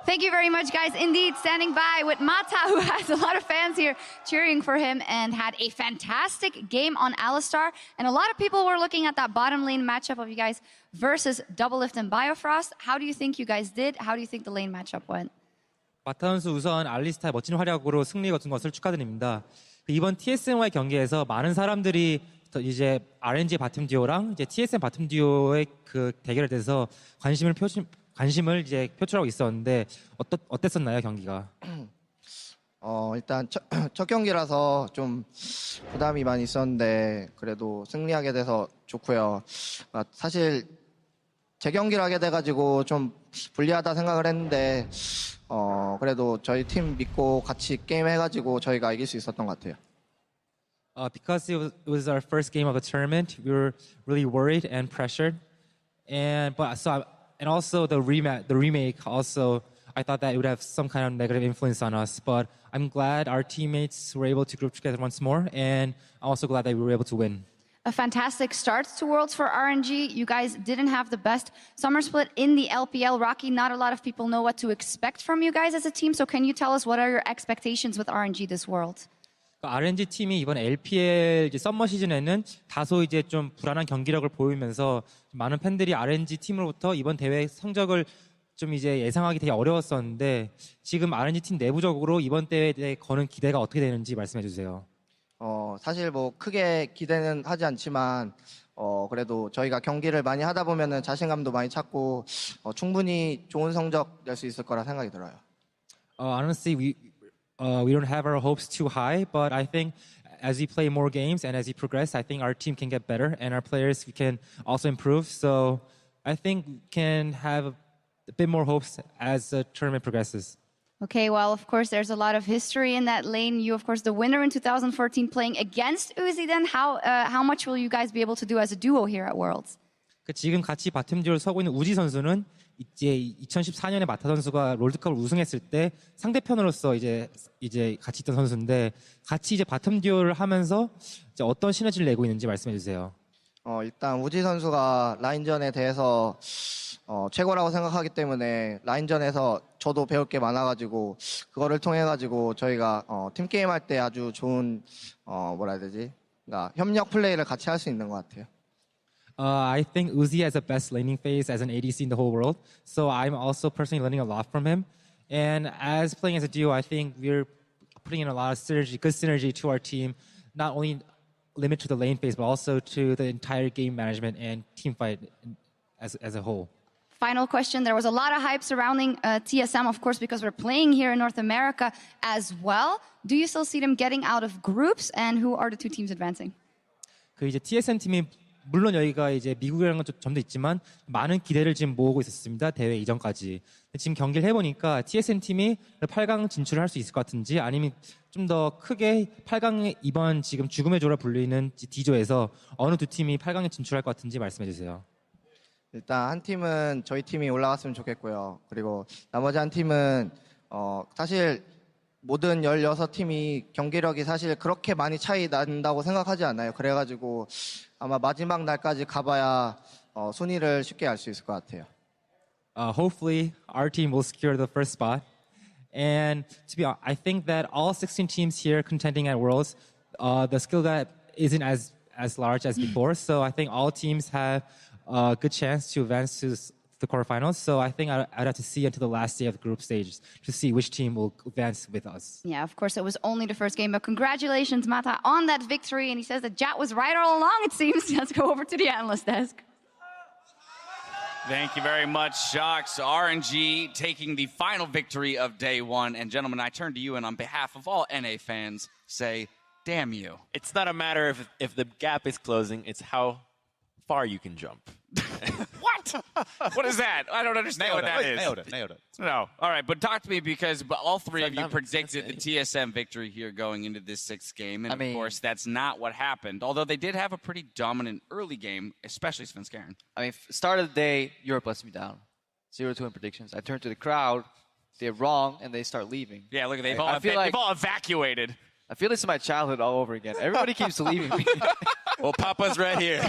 Thank you very much, guys. Indeed, standing by with Mata, who has a lot of fans here cheering for him and had a fantastic game on Alistar. And a lot of people were looking at that bottom lane matchup of you guys versus Doublelift and Biofrost. How do you think you guys did? How do you think the lane matchup went? 마타 선수 우선 알리스타의 멋진 활약으로 승리 거둔 것을 축하드립니다. 이번 TSM과의 경기에서 많은 사람들이 이제 RNG 바텀 듀오랑 이제 TSM 바텀 듀오의 그 대결에 대해서 관심을 이제 표출하고 있었는데 어땠었나요, 경기가? 일단 첫 경기라서 좀 부담이 많이 있었는데 그래도 승리하게 돼서 좋고요. 사실 재경기를 하게 돼가지고 좀 불리하다 생각을 했는데 그래도 저희 팀 믿고 같이 게임 해가지고 저희가 이길 수 있었던 것 같아요. Because it was our first game of the tournament, we were really worried and pressured, and also the remake also, I thought that it would have some kind of negative influence on us. But I'm glad our teammates were able to group together once more, and I'm also glad that we were able to win. A fantastic start to Worlds for RNG. You guys didn't have the best summer split in the LPL. Rocky, not a lot of people know what to expect from you guys as a team. So can you tell us what are your expectations with RNG this World? RNG 팀이 이번 LPL 이제 썸머 시즌에는 다소 이제 좀 불안한 경기력을 보이면서 많은 팬들이 RNG 팀으로부터 이번 대회 성적을 좀 이제 예상하기 되게 어려웠었는데 지금 RNG 팀 내부적으로 이번 대회에 대해 거는 기대가 어떻게 되는지 말씀해 주세요. 사실 뭐 크게 기대는 하지 않지만 그래도 저희가 경기를 많이 하다 보면은 자신감도 많이 찾고 충분히 좋은 성적 낼 수 있을 거라 생각이 들어요. Honestly, we don't have our hopes too high, but I think as we play more games and as we progress, I think our team can get better and our players can also improve. So I think we can have a bit more hopes as the tournament progresses. Okay, well, of course, there's a lot of history in that lane. You, of course, the winner in 2014 playing against Uzi. Then how much will you guys be able to do as a duo here at Worlds? 지금 같이 바텀 듀오를 서고 있는 우지 선수는 이제 2014년에 마타 선수가 롤드컵을 우승했을 때 상대편으로서 이제 같이 있던 선수인데 같이 이제 바텀 듀오를 하면서 이제 어떤 시너지를 내고 있는지 말씀해 주세요. 일단 우지 선수가 라인전에 대해서 최고라고 생각하기 때문에 라인전에서 저도 배울 게 많아가지고 그거를 통해 가지고 저희가 팀 게임 할 때 아주 좋은 뭐라 해야 되지? 그러니까 협력 플레이를 같이 할 수 있는 것 같아요. I think Uzi has the best laning phase as an ADC in the whole world. So I'm also personally learning a lot from him. And as playing as a duo, I think we're putting in a lot of synergy, good synergy to our team, not only limit to the lane phase, but also to the entire game management and team fight as a whole. Final question. There was a lot of hype surrounding TSM, of course, because we're playing here in North America as well. Do you still see them getting out of groups? And who are the two teams advancing? 그 이제 TSM 팀이 물론 여기가 이제 미국이라는 건 점도 있지만 많은 기대를 지금 모으고 있었습니다. 대회 이전까지. 지금 경기를 해보니까 TSM 팀이 8강 진출을 할 수 있을 것 같은지 아니면 좀 더 크게 8강에 이번 지금 죽음의 조라 불리는 D조에서 어느 두 팀이 8강에 진출할 것 같은지 말씀해 주세요. 일단 한 팀은 저희 팀이 올라갔으면 좋겠고요. 그리고 나머지 한 팀은 사실 모든 16팀이 경기력이 사실 그렇게 많이 차이 난다고 생각하지 않아요. 그래가지고 아마 마지막 날까지 가봐야 순위를 쉽게 알 수 있을 것 같아요. Hopefully, our team will secure the first spot. And I think that all 16 teams here contending at Worlds, the skill gap isn't as large as before. So I think all teams have a good chance to advance to the quarterfinals. So I think I'd have to see until the last day of the group stages to see which team will advance with us. Yeah, of course, it was only the first game, but congratulations, Mata, on that victory. And he says that Jat was right all along, it seems. Let's go over to the analyst desk. Thank you very much, Shocks. RNG taking the final victory of day one. And gentlemen, I turn to you and on behalf of all NA fans, say, damn you. It's not a matter if the gap is closing, it's how far you can jump. What? What is that? I don't understand what that is. Nailed it. No. All right, but talk to me because all three of you predicted the TSM victory here going into this sixth game. And, of course, that's not what happened. Although they did have a pretty dominant early game, especially Svenskeren. I mean, start of the day, Europe lets me down. 0-2 in predictions. I turn to the crowd. They're wrong, and they start leaving. Yeah, look, they've all evacuated. I feel this is my childhood all over again. Everybody keeps leaving me. Well, Papa's right here.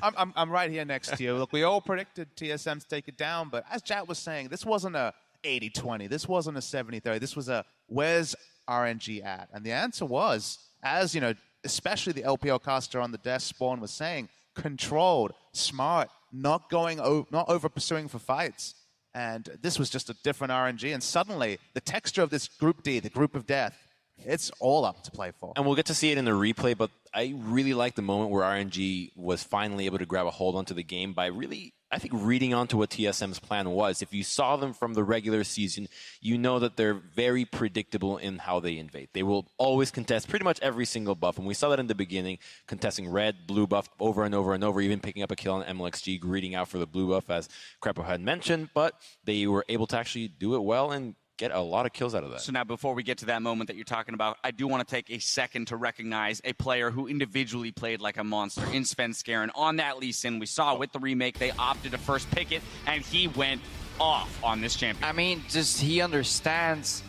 I'm right here next to you. Look, we all predicted TSM to take it down, but as Jat was saying, this wasn't an 80-20. This wasn't a 70-30. This was a, where's RNG at? And the answer was, as you know, especially the LPL caster on the desk, Spawn, was saying, controlled, smart, not over pursuing for fights. And this was just a different RNG. And suddenly, the texture of this Group D, the Group of Death, it's all up to play for. And we'll get to see it in the replay, but I really like the moment where RNG was finally able to grab a hold onto the game by really, I think, reading onto what TSM's plan was. If you saw them from the regular season, you know that they're very predictable in how they invade. They will always contest pretty much every single buff, and we saw that in the beginning, contesting red, blue buff over and over and over, even picking up a kill on MLXG, greeting out for the blue buff, as Crepo had mentioned, but they were able to actually do it well and get a lot of kills out of that. So now, before we get to that moment that you're talking about, I do want to take a second to recognize a player who individually played like a monster in Svenskeren on that Lee Sin. We saw with the remake, they opted to first pick it, and he went off on this champion. I mean, just he understands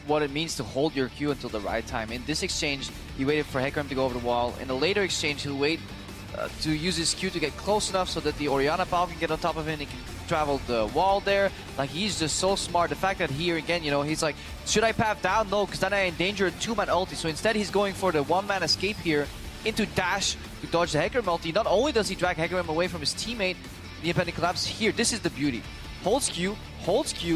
what it means to hold your Q until the right time. In this exchange, he waited for Hecarim to go over the wall. In a later exchange, he'll wait to use his Q to get close enough so that the Orianna Pal can get on top of him and he can travel the wall there. Like, he's just so smart. The fact that here again, you know, he's like, should I path down? No, because then I endanger a 2-man ulti. So instead he's going for the 1-man escape here into dash to dodge the Hecarim ulti. Not only does he drag Hecarim away from his teammate, the impending collapse here, this is the beauty. Holds Q,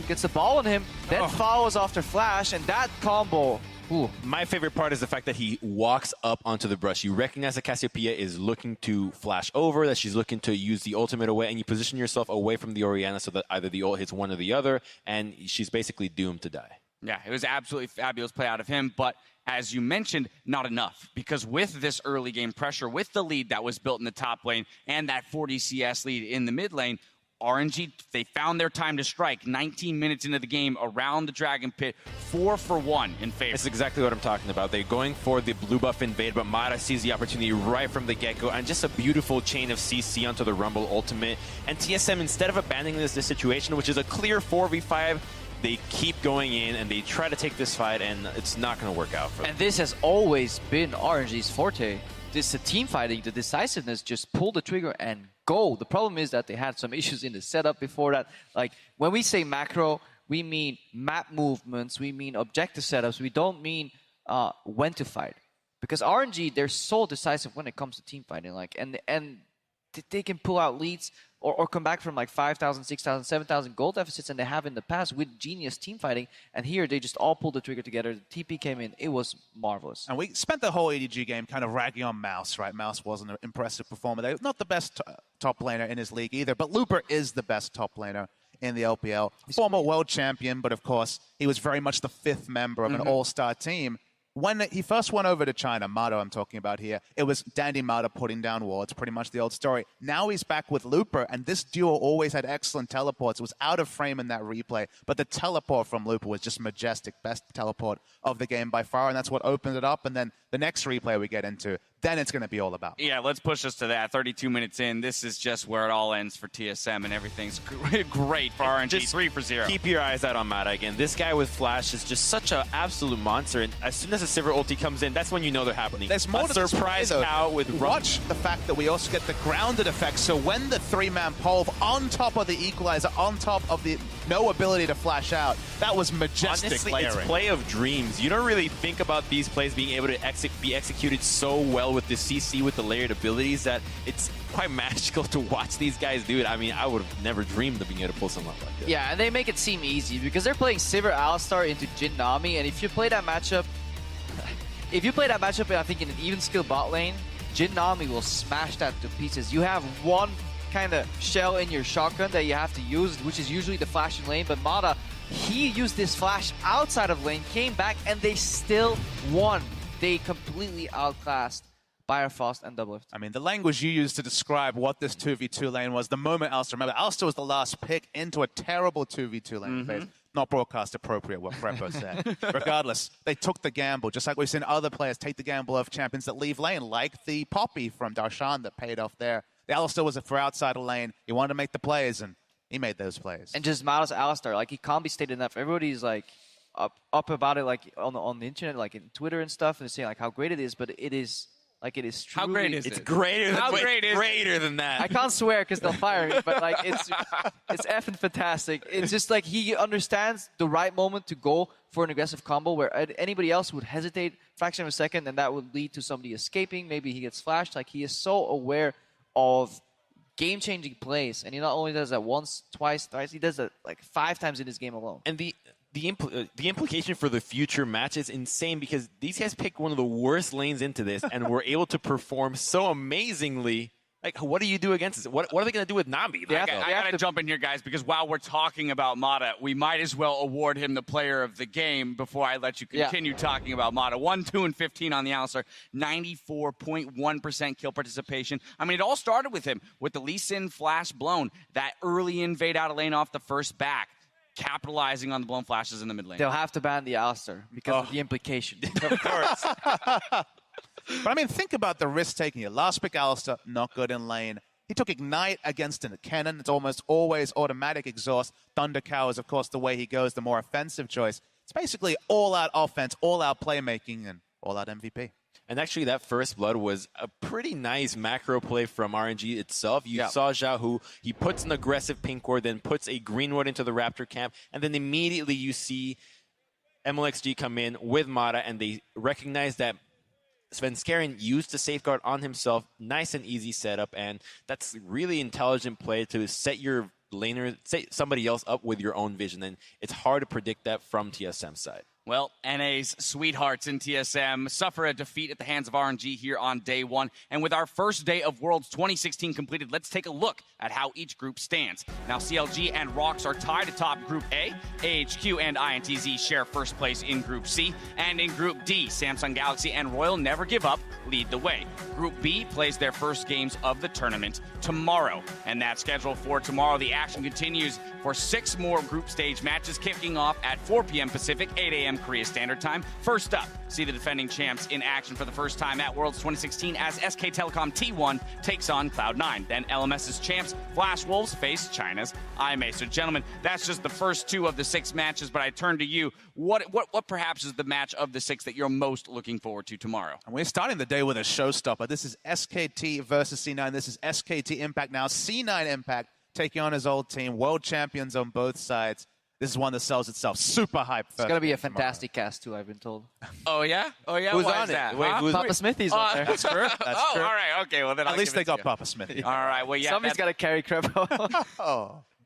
gets the ball on him, then follows after flash, and that combo. Ooh. My favorite part is the fact that he walks up onto the brush. You recognize that Cassiopeia is looking to flash over, that she's looking to use the ultimate away, and you position yourself away from the Orianna so that either the ult hits one or the other, and she's basically doomed to die. Yeah, it was absolutely fabulous play out of him, but as you mentioned, not enough. Because with this early game pressure, with the lead that was built in the top lane, and that 40 CS lead in the mid lane, RNG, they found their time to strike 19 minutes into the game around the Dragon Pit, 4 for 1 in favor. That's exactly what I'm talking about. They're going for the blue buff invade, but Mara sees the opportunity right from the get-go, and just a beautiful chain of CC onto the Rumble ultimate. And TSM, instead of abandoning this situation, which is a clear 4v5, they keep going in and they try to take this fight, and it's not going to work out for them. And this has always been RNG's forte. This team fighting, the decisiveness, just pull the trigger and go. The problem is that they had some issues in the setup before that. Like, when we say macro, we mean map movements, we mean objective setups, we don't mean when to fight. Because RNG, they're so decisive when it comes to team fighting. Like, and they can pull out leads or come back from like 5,000, 6,000, 7,000 gold deficits, and they have in the past with genius team fighting. And here they just all pulled the trigger together. The TP came in. It was marvelous. And we spent the whole EDG game kind of ragging on Mouse, right? Mouse wasn't an impressive performer. They're not the best top laner in his league either, but Looper is the best top laner in the LPL. Former world champion, but of course, he was very much the 5th member of an all-star team. When he first went over to China, Mato I'm talking about here, it was Dandy Mato putting down wards, pretty much the old story. Now he's back with Looper, and this duo always had excellent teleports. It was out of frame in that replay, but the teleport from Looper was just majestic, best teleport of the game by far, and that's what opened it up. And then the next replay we get into, then it's going to be all about. Yeah, let's push us to that. 32 minutes in, this is just where it all ends for TSM, and everything's great for RNG. Just 3 for 0. Keep your eyes out on Mata again. This guy with Flash is just such an absolute monster, and as soon as the Sivir ulti comes in, that's when you know they're happening. There's more to surprise though. cow with Watch the fact that we also get the grounded effect. So when the 3-man pole on top of the equalizer, on top of the no ability to flash out, that was majestic. Honestly, layering. it's play of dreams. You don't really think about these plays being able to be executed so well with the CC, with the layered abilities, that it's quite magical to watch these guys do it. I mean, I would have never dreamed of being able to pull something like this. Yeah, and they make it seem easy because they're playing Sivir Alistar into Jhin Nami, and if you play that matchup, I think in an even skill bot lane, Jhin Nami will smash that to pieces. You have one kind of shell in your shotgun that you have to use, which is usually the flash in lane, but Mata, he used this flash outside of lane, came back, and they still won. They completely outclassed Firefrost and Doublelift. I mean, the language you used to describe what this 2v2 lane was, the moment Alistar, remember, Alistar was the last pick into a terrible 2v2 lane phase. Not broadcast appropriate, what Crepo said. Regardless, they took the gamble, just like we've seen other players take the gamble of champions that leave lane, like the Poppy from Darshan that paid off there. The Alistar was for outside of lane. He wanted to make the plays, and he made those plays. And just Mata's Alistar, like, he can't be stated enough. Everybody's like up about it, like on the internet, like in Twitter and stuff, and saying like how great it is, but it is Like it is truly. How great is It's it? greater than, How great is it? greater than that. I can't swear because they'll fire me, but like it's effing fantastic. It's just like he understands the right moment to go for an aggressive combo where anybody else would hesitate fraction of a second, and that would lead to somebody escaping. Maybe he gets flashed. Like he is so aware of game-changing plays, and he not only does that once, twice, thrice, he does that like 5 times in this game alone. And the implication for the future match is insane because these guys picked one of the worst lanes into this and were able to perform so amazingly. Like, what do you do against this? What are they going to do with Nami? I got to jump in here, guys, because while we're talking about Mata, we might as well award him the player of the game before I let you continue talking about Mata. 1, 2, and 15 on the Alistar. 94.1% kill participation. I mean, it all started with him, with the Lee Sin flash blown, that early invade out of lane off the first back, capitalizing on the blown flashes in the mid lane. They'll have to ban the Alistar because of the implication. Of course. But I mean, think about the risk taking. Your last pick, Alistar, not good in lane. He took Ignite against a cannon. It's almost always automatic exhaust. Thunder Cow is, of course, the way he goes, the more offensive choice. It's basically all-out offense, all-out playmaking, and all-out MVP. And actually, that first blood was a pretty nice macro play from RNG itself. You saw Zhao, who he puts an aggressive pink ward, then puts a green ward into the Raptor camp, and then immediately you see MLXG come in with Mata, and they recognize that Svenskeren used the safeguard on himself. Nice and easy setup, and that's really intelligent play to set your laner, set somebody else up with your own vision, and it's hard to predict that from TSM's side. Well, NA's sweethearts in TSM suffer a defeat at the hands of RNG here on day 1. And with our first day of Worlds 2016 completed, let's take a look at how each group stands. Now, CLG and ROX are tied atop Group A. AHQ and INTZ share first place in Group C. And in Group D, Samsung Galaxy and Royal Never Give Up lead the way. Group B plays their first games of the tournament tomorrow. And that's scheduled for tomorrow. The action continues for 6 more group stage matches, kicking off at 4 p.m. Pacific, 8 a.m. Korea Standard Time. First up, see the defending champs in action for the first time at Worlds 2016 as SK Telecom T1 takes on Cloud9. Then LMS's champs, Flash Wolves, face China's IMA. So, gentlemen, that's just the first 2 of the 6 matches, but I turn to you. What perhaps is the match of the 6 that you're most looking forward to tomorrow? And we're starting the day with a showstopper. This is SKT versus C9. This is SKT Impact now. C9 Impact taking on his old team. World champions on both sides. This is one that sells itself. Super hype. It's going to be a fantastic cast, too, I've been told. Oh, yeah? Oh, yeah? Who's Why on is it? that? Wait, who's Papa Smithy's on there. That's true. That's true. All right. Okay, well, then At least they got Papa Smithy. All right, well, yeah. Somebody's got to carry Crebo.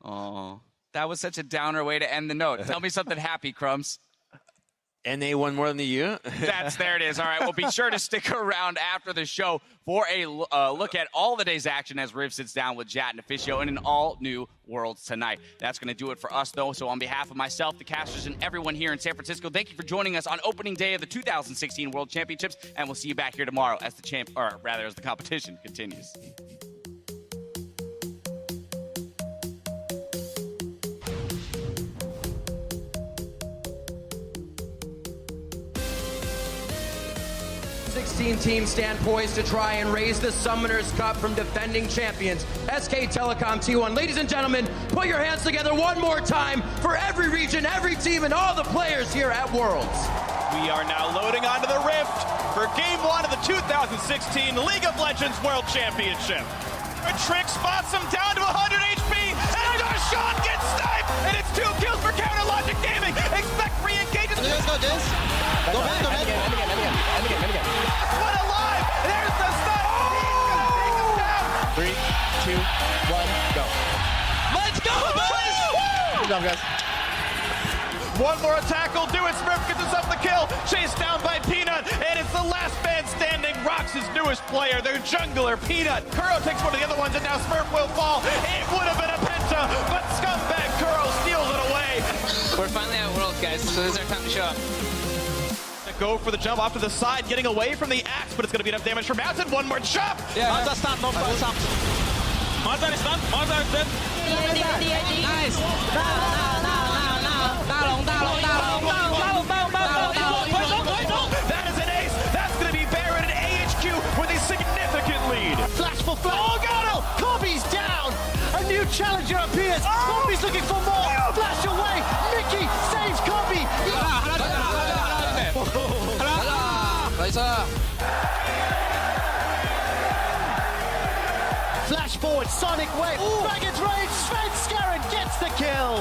Oh, that was such a downer way to end the note. Tell me something happy, Crumbs. NA won more than you. There it is. All right, well, be sure to stick around after the show for a look at all the day's action as Riv sits down with Jat and Officio in an all-new Worlds tonight. That's going to do it for us, though. So on behalf of myself, the casters, and everyone here in San Francisco, thank you for joining us on opening day of the 2016 World Championships, and we'll see you back here tomorrow as as the competition continues. Teams stand poised to try and raise the Summoners Cup from defending champions SK Telecom T1. Ladies and gentlemen, put your hands together one more time for every region, every team, and all the players here at Worlds. We are now loading onto the Rift for Game 1 of the 2016 League of Legends World Championship. Trick spots him down to 100 HP, and Darshan gets sniped, and it's 2 kills for Counter Logic Gaming. Expect re-engages. What alive! There's the stun! Oh! 3, 2, 1, go. Let's go, boys! Good job, guys. One more attack will do it. Smurf gets himself the kill. Chased down by Peanut. And it's the last man standing. Rox's newest player, their jungler, Peanut. Kuro takes one of the other ones, and now Smurf will fall. It would have been a penta, but scumbag Kuro steals it away. We're finally at Worlds, guys, so this is our time to show up. Go for the jump off to the side, getting away from the axe, but it's going to be enough damage for Mountain. One more chop. Mazda stun, no first up. Mazda is done. Mazda is dead. Nice. That is an ace. That's going to be Baron and AHQ with a significant lead. Flash for flash. Oh, God! Kobe's down. A new challenger appears. Kobe's looking for more. Flash away. Mickey saves Kobe. Nice. forward, Sonic Wave, Dragon's Rage, Sven Skaran gets the kill.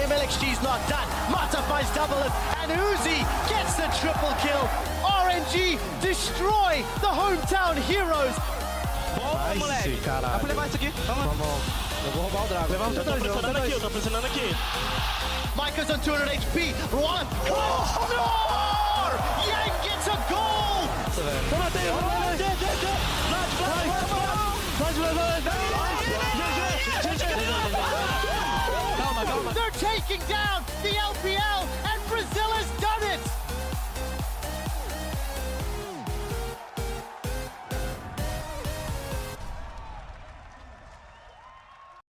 MLXG's not done. Mata finds double and Uzi gets the triple kill. RNG destroy the hometown heroes. Nice, cara. Dá pra levar isso aqui? Vamos. Eu vou roubar o Dragon. Levamos tô pressionando aqui, eu tô pressionando aqui. Micah's on 200 HP. Roland. Oh, no! Yang gets a goal! They're taking down the LPL and Brazil